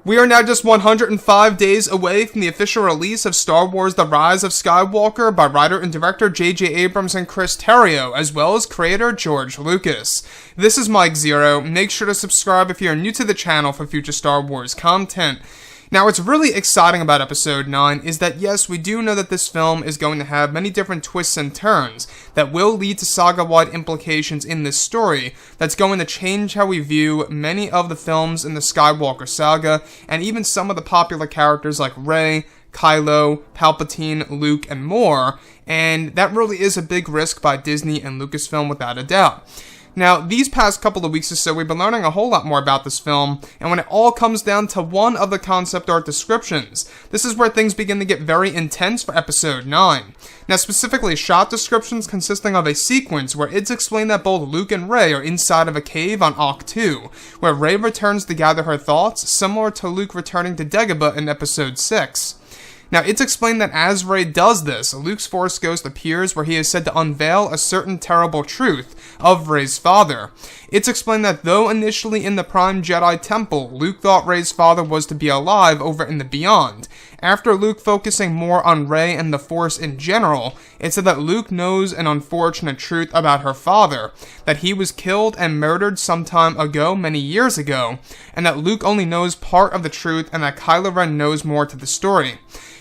We are now just 105 days away from the official release of Star Wars The Rise of Skywalker by writer and director J.J. Abrams and Chris Terrio, as well as creator George Lucas. This is Mike Zero. Make sure to subscribe if you're new to the channel for future Star Wars content. Now, what's really exciting about Episode 9 is that, yes, we do know that this film is going to have many different twists and turns that will lead to saga-wide implications in this story that's going to change how we view many of the films in the Skywalker saga, and even some of the popular characters like Rey, Kylo, Palpatine, Luke, and more, and that really is a big risk by Disney and Lucasfilm without a doubt. Now, these past couple of weeks or so, we've been learning a whole lot more about this film, and when it all comes down to one of the concept art descriptions, this is where things begin to get very intense for Episode 9. Now, specifically, shot descriptions consisting of a sequence where it's explained that both Luke and Rey are inside of a cave on Ahch 2, where Rey returns to gather her thoughts, similar to Luke returning to Dagobah in Episode 6. Now, it's explained that as Rey does this, Luke's Force Ghost appears where he is said to unveil a certain terrible truth of Rey's father. It's explained that though initially in the Prime Jedi Temple, Luke thought Rey's father was to be alive over in the Beyond, after Luke focusing more on Rey and the Force in general, it said that Luke knows an unfortunate truth about her father, that he was killed and murdered some time ago, many years ago, and that Luke only knows part of the truth and that Kylo Ren knows more to the story.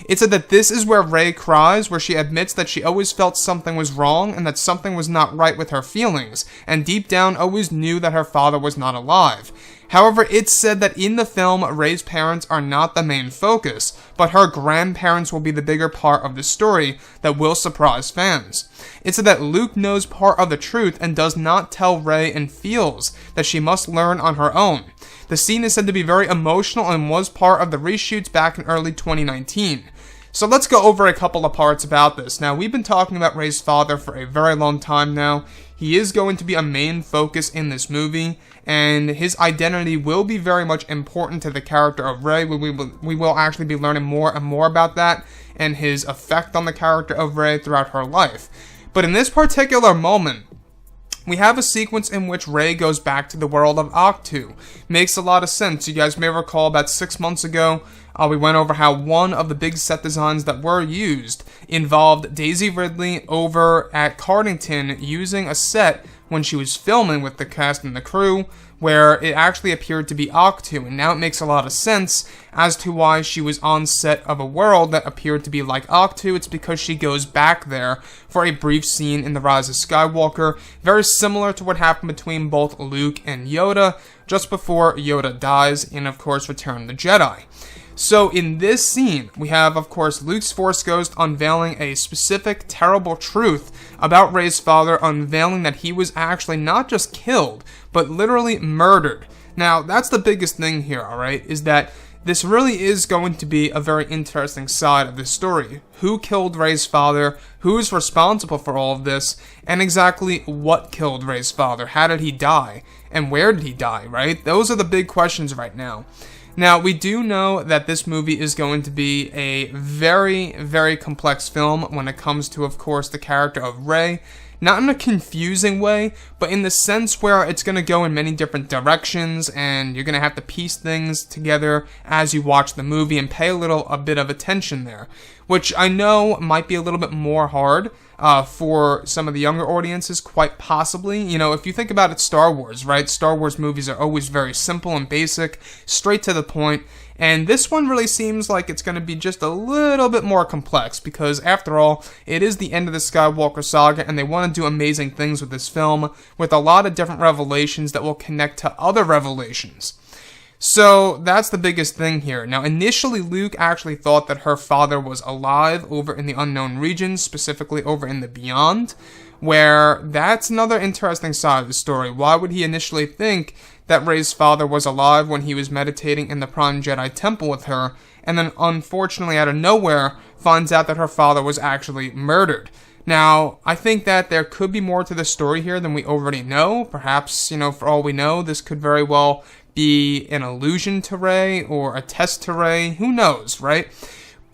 It said that this is where Rey cries, where she admits that she always felt something was wrong and that something was not right with her feelings, and deep down always knew that her father was not alive. However, it's said that in the film, Rey's parents are not the main focus, but her grandparents will be the bigger part of the story that will surprise fans. It said that Luke knows part of the truth and does not tell Rey and feels that she must learn on her own. The scene is said to be very emotional and was part of the reshoots back in early 2019. So let's go over a couple of parts about this. Now, we've been talking about Rey's father for a very long time now. He is going to be a main focus in this movie, and his identity will be very much important to the character of Rey. We will actually be learning more and more about that, and his effect on the character of Rey throughout her life. But in this particular moment, we have a sequence in which Rey goes back to the world of Ahch 2. Makes a lot of sense. You guys may recall about 6 months ago, we went over how one of the big set designs that were used involved Daisy Ridley over at Cardington using a set when she was filming with the cast and the crew, where it actually appeared to be Ahch 2, and now it makes a lot of sense as to why she was on set of a world that appeared to be like Ahch 2. It's because she goes back there for a brief scene in The Rise of Skywalker, very similar to what happened between both Luke and Yoda, just before Yoda dies in, of course, Return of the Jedi. So in this scene, we have, of course, Luke's Force Ghost unveiling a specific terrible truth about Rey's father, unveiling that he was actually not just killed, but literally murdered. Now, that's the biggest thing here, alright, is that this really is going to be a very interesting side of this story. Who killed Rey's father? Who's responsible for all of this? And exactly what killed Rey's father? How did he die? And where did he die, right? Those are the big questions right now. Now, we do know that this movie is going to be a very, very complex film when it comes to, of course, the character of Rey. Not in a confusing way, but in the sense where it's going to go in many different directions, and you're going to have to piece things together as you watch the movie and pay a bit of attention there, which I know might be a little bit more hard for some of the younger audiences, quite possibly. You know, if you think about it, Star Wars, right? Star Wars movies are always very simple and basic, straight to the point, and this one really seems like it's going to be just a little bit more complex, because after all, it is the end of the Skywalker saga, and they want to do amazing things with this film, with a lot of different revelations that will connect to other revelations. So that's the biggest thing here. Now, initially, Luke actually thought that her father was alive over in the unknown regions, specifically over in the Beyond, where that's another interesting side of the story. Why would he initially think that Rey's father was alive when he was meditating in the Prime Jedi Temple with her, and then unfortunately out of nowhere finds out that her father was actually murdered? Now, I think that there could be more to the story here than we already know. Perhaps, for all we know, this could very well be an allusion to Rey or a test to Rey. Who knows, right?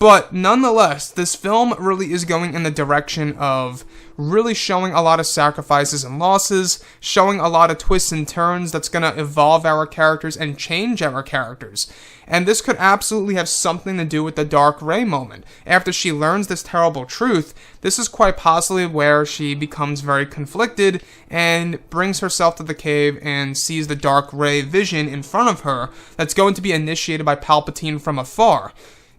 But nonetheless, this film really is going in the direction of really showing a lot of sacrifices and losses, showing a lot of twists and turns that's going to evolve our characters and change our characters. And this could absolutely have something to do with the Dark Rey moment. After she learns this terrible truth, this is quite possibly where she becomes very conflicted and brings herself to the cave and sees the Dark Rey vision in front of her that's going to be initiated by Palpatine from afar.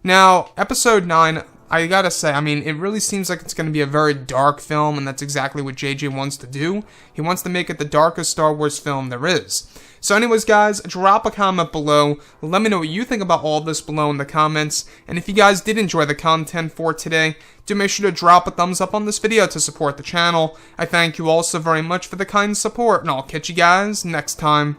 Now, Episode 9, I gotta say, I mean, it really seems like it's going to be a very dark film, and that's exactly what JJ wants to do. He wants to make it the darkest Star Wars film there is. So anyways, guys, drop a comment below. Let me know what you think about all of this below in the comments. And if you guys did enjoy the content for today, do make sure to drop a thumbs up on this video to support the channel. I thank you all so very much for the kind support, and I'll catch you guys next time.